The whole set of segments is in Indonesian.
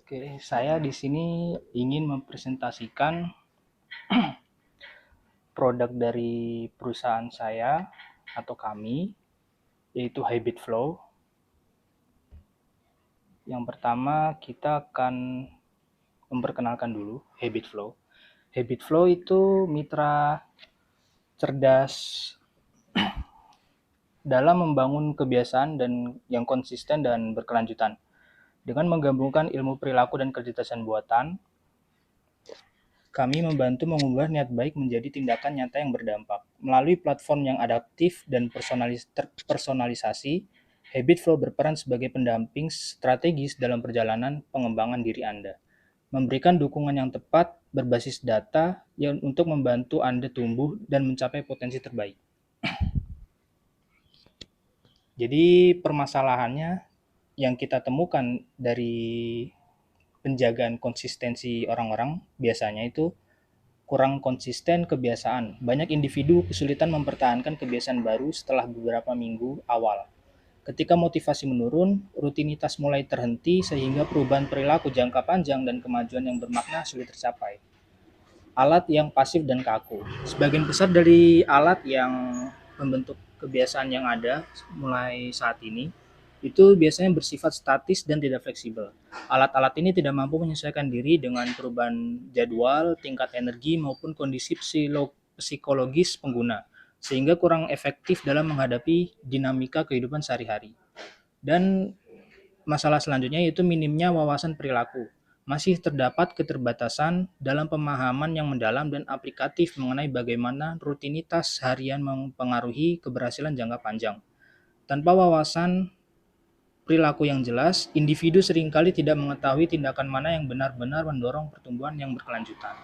Oke, saya di sini ingin mempresentasikan produk dari perusahaan saya atau kami, yaitu Habit Flow. Yang pertama, kita akan memperkenalkan dulu Habit Flow. Habit Flow itu mitra cerdas dalam membangun kebiasaan dan yang konsisten dan berkelanjutan. Dengan menggabungkan ilmu perilaku dan kecerdasan buatan, kami membantu mengubah niat baik menjadi tindakan nyata yang berdampak. Melalui platform yang adaptif dan terpersonalisasi, Habit Flow berperan sebagai pendamping strategis dalam perjalanan pengembangan diri Anda. Memberikan dukungan yang tepat berbasis data yang untuk membantu Anda tumbuh dan mencapai potensi terbaik. Jadi permasalahannya yang kita temukan dari penjagaan konsistensi orang-orang biasanya itu kurang konsisten kebiasaan. Banyak individu kesulitan mempertahankan kebiasaan baru setelah beberapa minggu awal. Ketika motivasi menurun, rutinitas mulai terhenti sehingga perubahan perilaku jangka panjang dan kemajuan yang bermakna sulit tercapai. Alat yang pasif dan kaku. Sebagian besar dari alat yang membentuk kebiasaan yang ada mulai saat ini itu biasanya bersifat statis dan tidak fleksibel. Alat-alat ini tidak mampu menyesuaikan diri dengan perubahan jadwal, tingkat energi, maupun kondisi psikologis pengguna, sehingga kurang efektif dalam menghadapi dinamika kehidupan sehari-hari. Dan masalah selanjutnya yaitu minimnya wawasan perilaku. Masih terdapat keterbatasan dalam pemahaman yang mendalam dan aplikatif mengenai bagaimana rutinitas harian mempengaruhi keberhasilan jangka panjang. Tanpa wawasan perilaku yang jelas, individu seringkali tidak mengetahui tindakan mana yang benar-benar mendorong pertumbuhan yang berkelanjutan.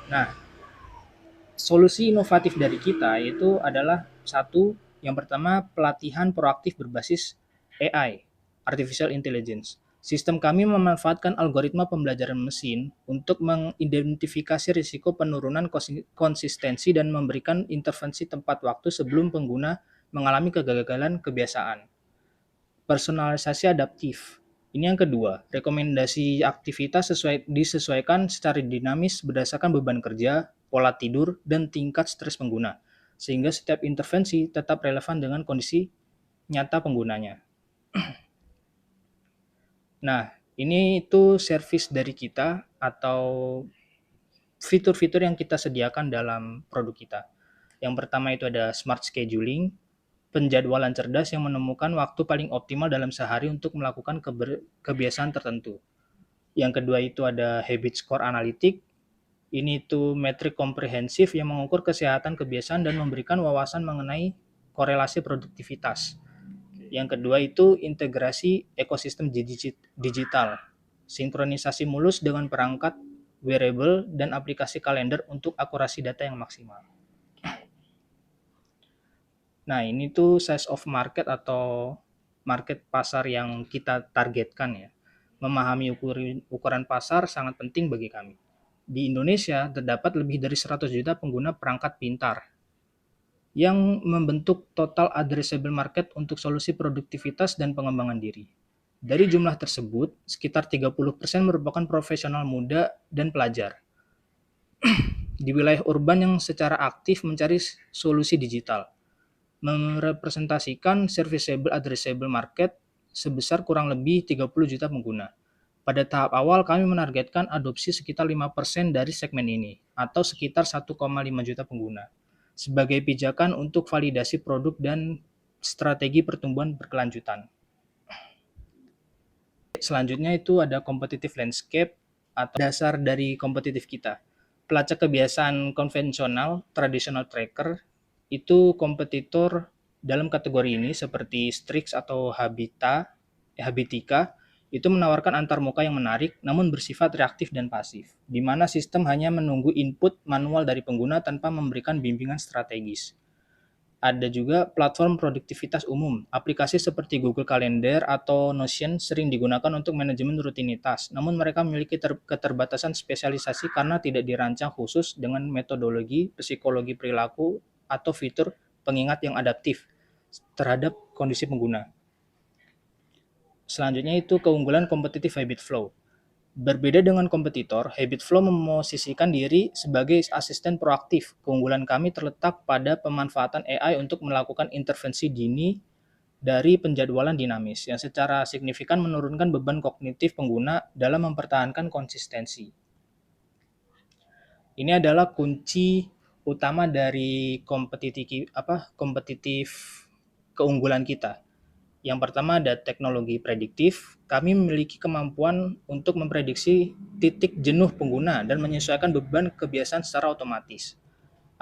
Nah, solusi inovatif dari kita itu adalah satu, yang pertama pelatihan proaktif berbasis AI, Artificial Intelligence. Sistem kami memanfaatkan algoritma pembelajaran mesin untuk mengidentifikasi risiko penurunan konsistensi dan memberikan intervensi tepat waktu sebelum pengguna mengalami kegagalan kebiasaan. Personalisasi adaptif. Ini yang kedua, rekomendasi aktivitas disesuaikan secara dinamis berdasarkan beban kerja, pola tidur, dan tingkat stres pengguna, sehingga setiap intervensi tetap relevan dengan kondisi nyata penggunanya. Nah, ini itu service dari kita atau fitur-fitur yang kita sediakan dalam produk kita. Yang pertama itu ada smart scheduling, penjadwalan cerdas yang menemukan waktu paling optimal dalam sehari untuk melakukan kebiasaan tertentu. Yang kedua itu ada habit score analytic. Ini itu metrik komprehensif yang mengukur kesehatan kebiasaan dan memberikan wawasan mengenai korelasi produktivitas. Yang kedua itu integrasi ekosistem digital. Sinkronisasi mulus dengan perangkat wearable dan aplikasi kalender untuk akurasi data yang maksimal. Nah, ini tuh size of market atau market pasar yang kita targetkan ya. Memahami ukuran pasar sangat penting bagi kami. Di Indonesia terdapat lebih dari 100 juta pengguna perangkat pintar yang membentuk total addressable market untuk solusi produktivitas dan pengembangan diri. Dari jumlah tersebut, sekitar 30% merupakan profesional muda dan pelajar di wilayah urban yang secara aktif mencari solusi digital, merepresentasikan serviceable addressable market sebesar kurang lebih 30 juta pengguna. Pada tahap awal kami menargetkan adopsi sekitar 5% dari segmen ini atau sekitar 1,5 juta pengguna sebagai pijakan untuk validasi produk dan strategi pertumbuhan berkelanjutan. Selanjutnya itu ada competitive landscape atau dasar dari kompetitif kita. Pelacak kebiasaan konvensional, traditional tracker, itu kompetitor dalam kategori ini seperti Strix atau Habitica, itu menawarkan antarmuka yang menarik namun bersifat reaktif dan pasif, di mana sistem hanya menunggu input manual dari pengguna tanpa memberikan bimbingan strategis. Ada juga platform produktivitas umum. Aplikasi seperti Google Calendar atau Notion sering digunakan untuk manajemen rutinitas, namun mereka memiliki keterbatasan spesialisasi karena tidak dirancang khusus dengan metodologi psikologi perilaku atau fitur pengingat yang adaptif terhadap kondisi pengguna. Selanjutnya itu keunggulan kompetitif habit flow. Berbeda dengan kompetitor, habit flow memosisikan diri sebagai asisten proaktif. Keunggulan kami terletak pada pemanfaatan AI untuk melakukan intervensi dini dari penjadwalan dinamis yang secara signifikan menurunkan beban kognitif pengguna dalam mempertahankan konsistensi. Ini adalah kunci utama dari kompetitif keunggulan kita. Yang pertama ada teknologi prediktif. Kami memiliki kemampuan untuk memprediksi titik jenuh pengguna dan menyesuaikan beban kebiasaan secara otomatis.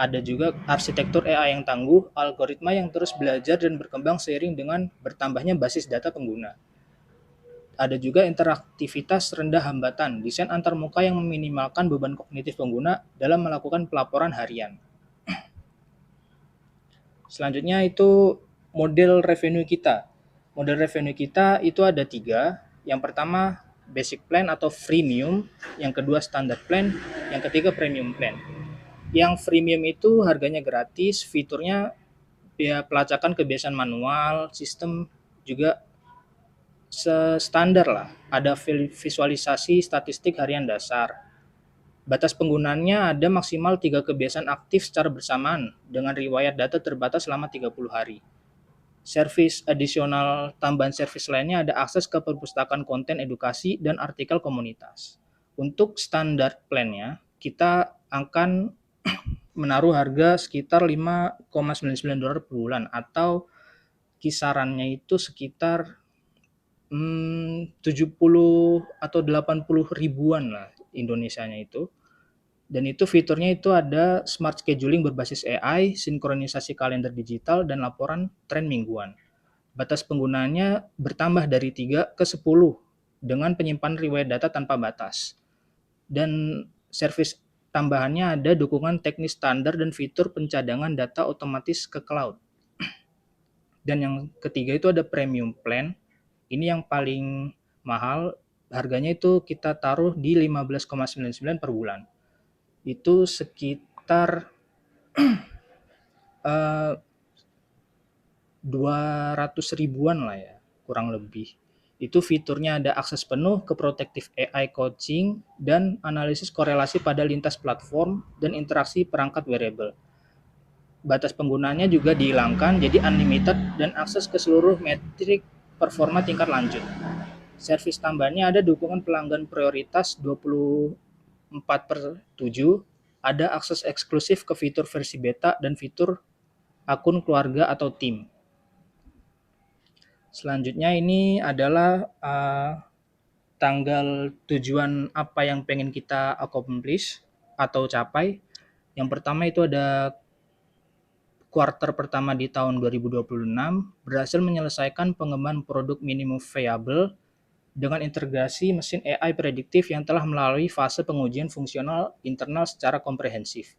Ada juga arsitektur AI yang tangguh, algoritma yang terus belajar dan berkembang seiring dengan bertambahnya basis data pengguna. Ada juga interaktivitas rendah hambatan, desain antarmuka yang meminimalkan beban kognitif pengguna dalam melakukan pelaporan harian. Selanjutnya itu model revenue kita. Model revenue kita itu ada 3. Yang pertama basic plan atau freemium, yang kedua standard plan, yang ketiga premium plan. Yang freemium itu harganya gratis, fiturnya ya pelacakan kebiasaan manual, sistem juga standar lah. Ada visualisasi statistik harian dasar. Batas penggunaannya ada maksimal 3 kebiasaan aktif secara bersamaan dengan riwayat data terbatas selama 30 hari. Servis additional tambahan servis lainnya ada akses ke perpustakaan konten edukasi dan artikel komunitas. Untuk standar plan-nya, kita akan menaruh harga sekitar $5,99 per bulan atau kisarannya itu sekitar 70 atau 80 ribuan lah Indonesianya itu. Dan itu fiturnya itu ada smart scheduling berbasis AI, sinkronisasi kalender digital, dan laporan tren mingguan. Batas penggunaannya bertambah dari 3 ke 10 dengan penyimpanan riwayat data tanpa batas. Dan servis tambahannya ada dukungan teknis standar dan fitur pencadangan data otomatis ke cloud. Dan yang ketiga itu ada premium plan. Ini yang paling mahal, harganya itu kita taruh di 15,99 per bulan. Itu sekitar 200 ribuan lah ya, kurang lebih. Itu fiturnya ada akses penuh ke protective AI coaching dan analisis korelasi pada lintas platform dan interaksi perangkat wearable. Batas penggunaannya juga dihilangkan, jadi unlimited dan akses ke seluruh metrik performa tingkat lanjut. Servis tambahannya ada dukungan pelanggan prioritas 24/7, ada akses eksklusif ke fitur versi beta dan fitur akun keluarga atau tim. Selanjutnya ini adalah tanggal tujuan apa yang pengen kita accomplish atau capai. Yang pertama itu ada kuartal pertama di tahun 2026 berhasil menyelesaikan pengembangan produk minimum viable dengan integrasi mesin AI prediktif yang telah melalui fase pengujian fungsional internal secara komprehensif.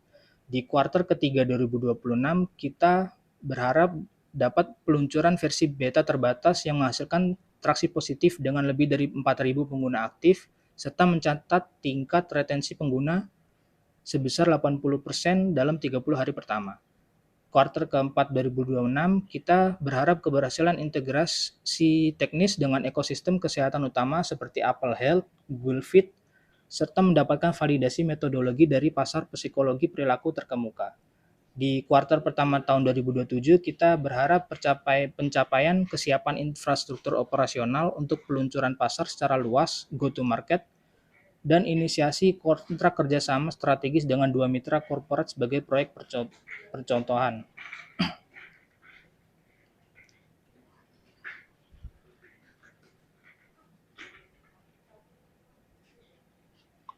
Di kuartal ketiga 2026, kita berharap dapat peluncuran versi beta terbatas yang menghasilkan traksi positif dengan lebih dari 4.000 pengguna aktif, serta mencatat tingkat retensi pengguna sebesar 80% dalam 30 hari pertama. Kuartal keempat 2026, kita berharap keberhasilan integrasi teknis dengan ekosistem kesehatan utama seperti Apple Health, Google Fit, serta mendapatkan validasi metodologi dari pasar psikologi perilaku terkemuka. Di kuartal pertama tahun 2027, kita berharap pencapaian kesiapan infrastruktur operasional untuk peluncuran pasar secara luas, go-to-market, dan inisiasi kontrak kerjasama strategis dengan 2 mitra korporat sebagai proyek percontohan.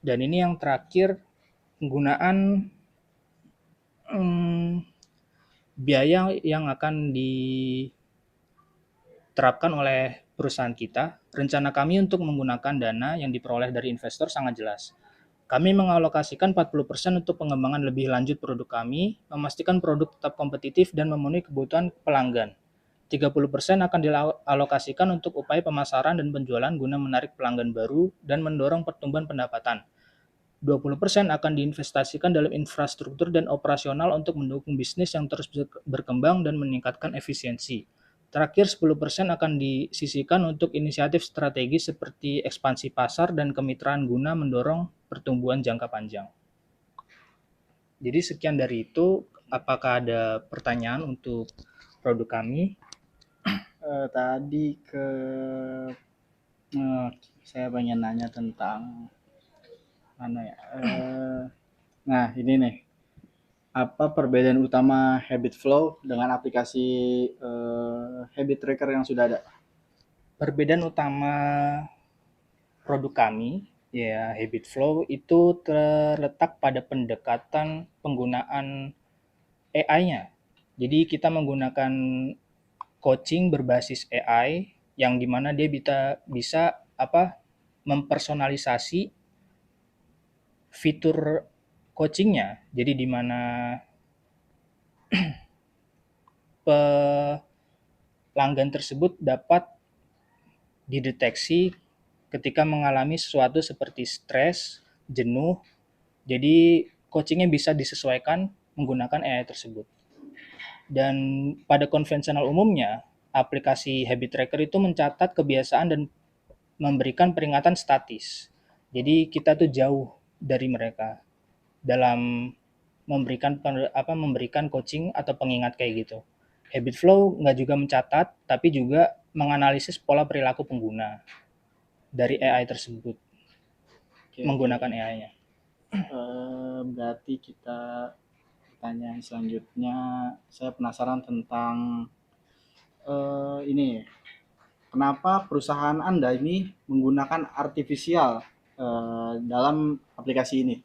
Dan ini yang terakhir, penggunaan biaya yang akan diterapkan oleh perusahaan kita. Rencana kami untuk menggunakan dana yang diperoleh dari investor sangat jelas. Kami mengalokasikan 40% untuk pengembangan lebih lanjut produk kami, memastikan produk tetap kompetitif dan memenuhi kebutuhan pelanggan. 30% akan dialokasikan untuk upaya pemasaran dan penjualan guna menarik pelanggan baru dan mendorong pertumbuhan pendapatan. 20% akan diinvestasikan dalam infrastruktur dan operasional untuk mendukung bisnis yang terus berkembang dan meningkatkan efisiensi. Terakhir 10% akan disisihkan untuk inisiatif strategis seperti ekspansi pasar dan kemitraan guna mendorong pertumbuhan jangka panjang. Jadi sekian dari itu, apakah ada pertanyaan untuk produk kami? Tadi saya pengen nanya tentang mana ya? Nah ini nih, apa perbedaan utama Habit Flow dengan aplikasi Habit Tracker yang sudah ada? Perbedaan utama produk kami, ya Habit Flow, itu terletak pada pendekatan penggunaan AI-nya. Jadi kita menggunakan coaching berbasis AI yang dimana dia bisa mempersonalisasi fitur coachingnya. Jadi dimana pelanggan tersebut dapat dideteksi ketika mengalami sesuatu seperti stres, jenuh. Jadi coachingnya bisa disesuaikan menggunakan AI tersebut. Dan pada konvensional umumnya, aplikasi habit tracker itu mencatat kebiasaan dan memberikan peringatan statis. Jadi kita tuh jauh dari mereka dalam memberikan coaching atau pengingat kayak gitu. Habit Flow nggak juga mencatat, tapi juga menganalisis pola perilaku pengguna dari AI tersebut, menggunakan AI-nya. Berarti kita pertanyaan selanjutnya, saya penasaran tentang ini, kenapa perusahaan Anda ini menggunakan artifisial dalam aplikasi ini?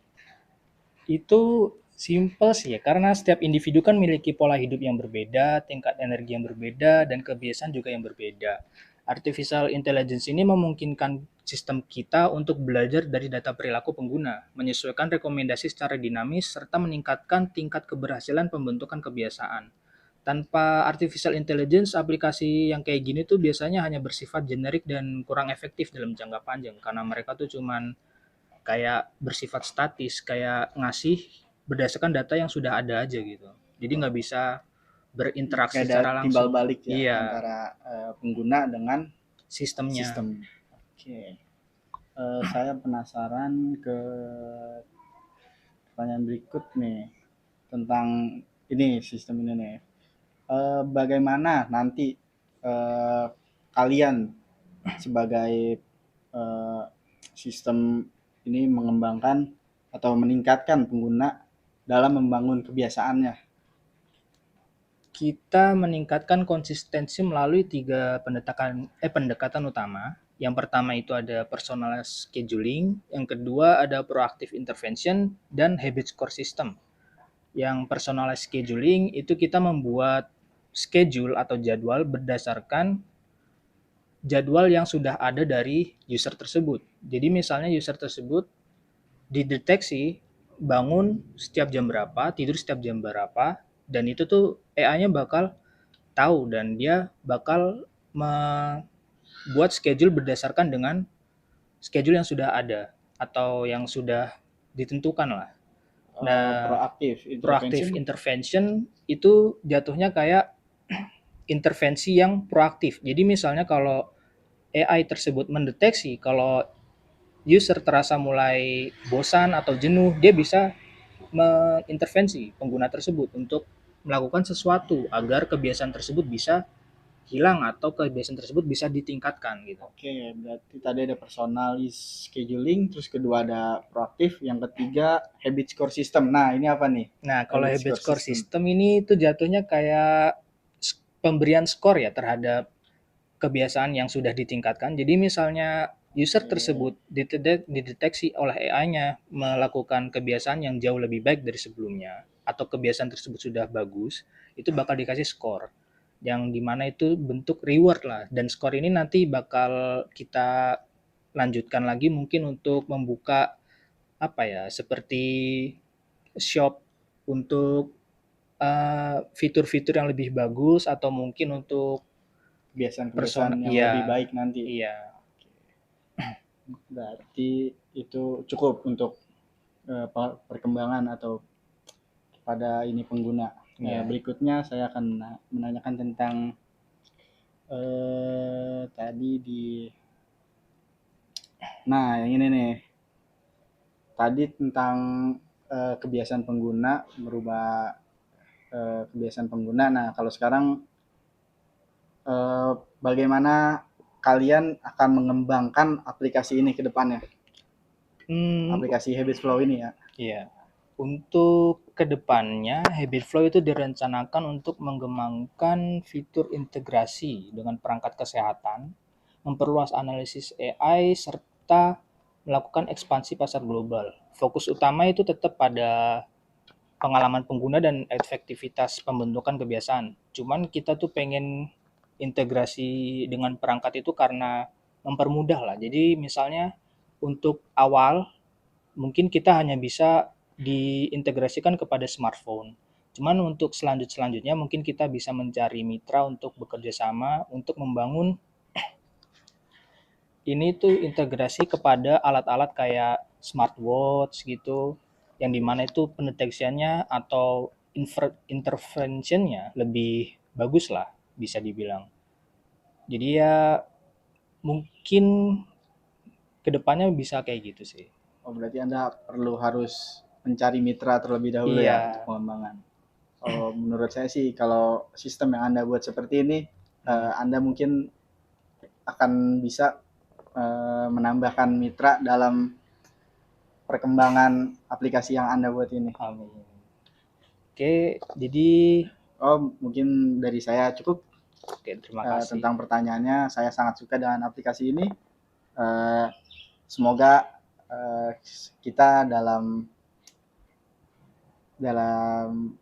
Itu simple sih ya, karena setiap individu kan memiliki pola hidup yang berbeda, tingkat energi yang berbeda, dan kebiasaan juga yang berbeda. Artificial intelligence ini memungkinkan sistem kita untuk belajar dari data perilaku pengguna, menyesuaikan rekomendasi secara dinamis, serta meningkatkan tingkat keberhasilan pembentukan kebiasaan. Tanpa artificial intelligence, aplikasi yang kayak gini tuh biasanya hanya bersifat generik dan kurang efektif dalam jangka panjang, karena mereka tuh cuman kayak bersifat statis, kayak ngasih berdasarkan data yang sudah ada aja gitu. Jadi nggak bisa berinteraksi Kayak ada secara timbal langsung. balik ya Iya, antara pengguna dengan sistemnya. sistem. Oke. Saya penasaran ke pertanyaan berikut nih tentang ini sistem ini nih. Bagaimana nanti eh, kalian sebagai eh, sistem ini mengembangkan atau meningkatkan pengguna dalam membangun kebiasaannya? Kita meningkatkan konsistensi melalui tiga pendekatan utama. Yang pertama itu ada personal scheduling, yang kedua ada proactive intervention, dan habit score system. Yang personalized scheduling itu kita membuat schedule atau jadwal berdasarkan jadwal yang sudah ada dari user tersebut. Jadi misalnya user tersebut dideteksi bangun setiap jam berapa, tidur setiap jam berapa, dan itu tuh AI-nya bakal tahu dan dia bakal membuat schedule berdasarkan dengan schedule yang sudah ada atau yang sudah ditentukan lah. Nah, Proaktif proactive intervention. intervention itu jatuhnya kayak intervensi yang proaktif. Jadi misalnya kalau AI tersebut mendeteksi kalau user terasa mulai bosan atau jenuh, dia bisa mengintervensi pengguna tersebut untuk melakukan sesuatu agar kebiasaan tersebut bisa hilang atau kebiasaan tersebut bisa ditingkatkan gitu. Oke, berarti tadi ada personalis scheduling, terus kedua ada proaktif, yang ketiga habit score system. Nah, ini apa nih? Nah, kalau Habit habit score score system. system ini itu jatuhnya kayak pemberian skor ya terhadap kebiasaan yang sudah ditingkatkan. Jadi misalnya user tersebut dideteksi oleh AI-nya melakukan kebiasaan yang jauh lebih baik dari sebelumnya atau kebiasaan tersebut sudah bagus, itu bakal dikasih skor yang dimana itu bentuk reward lah, dan skor ini nanti bakal kita lanjutkan lagi mungkin untuk membuka apa ya seperti shop untuk fitur-fitur yang lebih bagus atau mungkin untuk Kebiasaan-kebiasaan yang lebih iya, baik nanti. iya, Berarti itu cukup untuk perkembangan atau pada ini pengguna. iya. Berikutnya saya akan menanyakan tentang Tadi di nah yang ini nih. Tadi tentang kebiasaan pengguna, merubah kebiasaan pengguna. Nah, kalau sekarang bagaimana kalian akan mengembangkan aplikasi ini ke depannya? Hmm, Aplikasi Habit Flow ini ya. iya. Untuk kedepannya, Habit Flow itu direncanakan untuk mengembangkan fitur integrasi dengan perangkat kesehatan, memperluas analisis AI, serta melakukan ekspansi pasar global. Fokus utama itu tetap pada pengalaman pengguna dan efektivitas pembentukan kebiasaan. Cuman kita tuh pengen integrasi dengan perangkat itu karena mempermudah lah. Jadi misalnya untuk awal mungkin kita hanya bisa diintegrasikan kepada smartphone. Cuman untuk selanjutnya mungkin kita bisa mencari mitra untuk bekerja sama untuk membangun ini tuh integrasi kepada alat-alat kayak smartwatch gitu, yang dimana itu pendeteksiannya atau interventionnya lebih bagus lah bisa dibilang. Jadi ya mungkin kedepannya bisa kayak gitu sih. Oh, berarti Anda perlu harus mencari mitra terlebih dahulu ya untuk Iya. pengembangan. Oh, menurut saya sih kalau sistem yang Anda buat seperti ini, Hmm. Anda mungkin akan bisa menambahkan mitra dalam perkembangan aplikasi yang Anda buat ini. Amin. Oke, jadi Oh, mungkin dari saya cukup oke, terima kasih. tentang pertanyaannya. Saya sangat suka dengan aplikasi ini. Eh, Semoga kita dalam dalam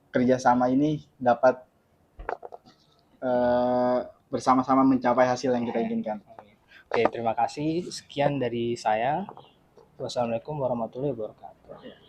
kerjasama ini dapat bersama-sama mencapai hasil yang kita inginkan. Oke, terima kasih. Sekian dari saya. Wassalamualaikum warahmatullahi wabarakatuh.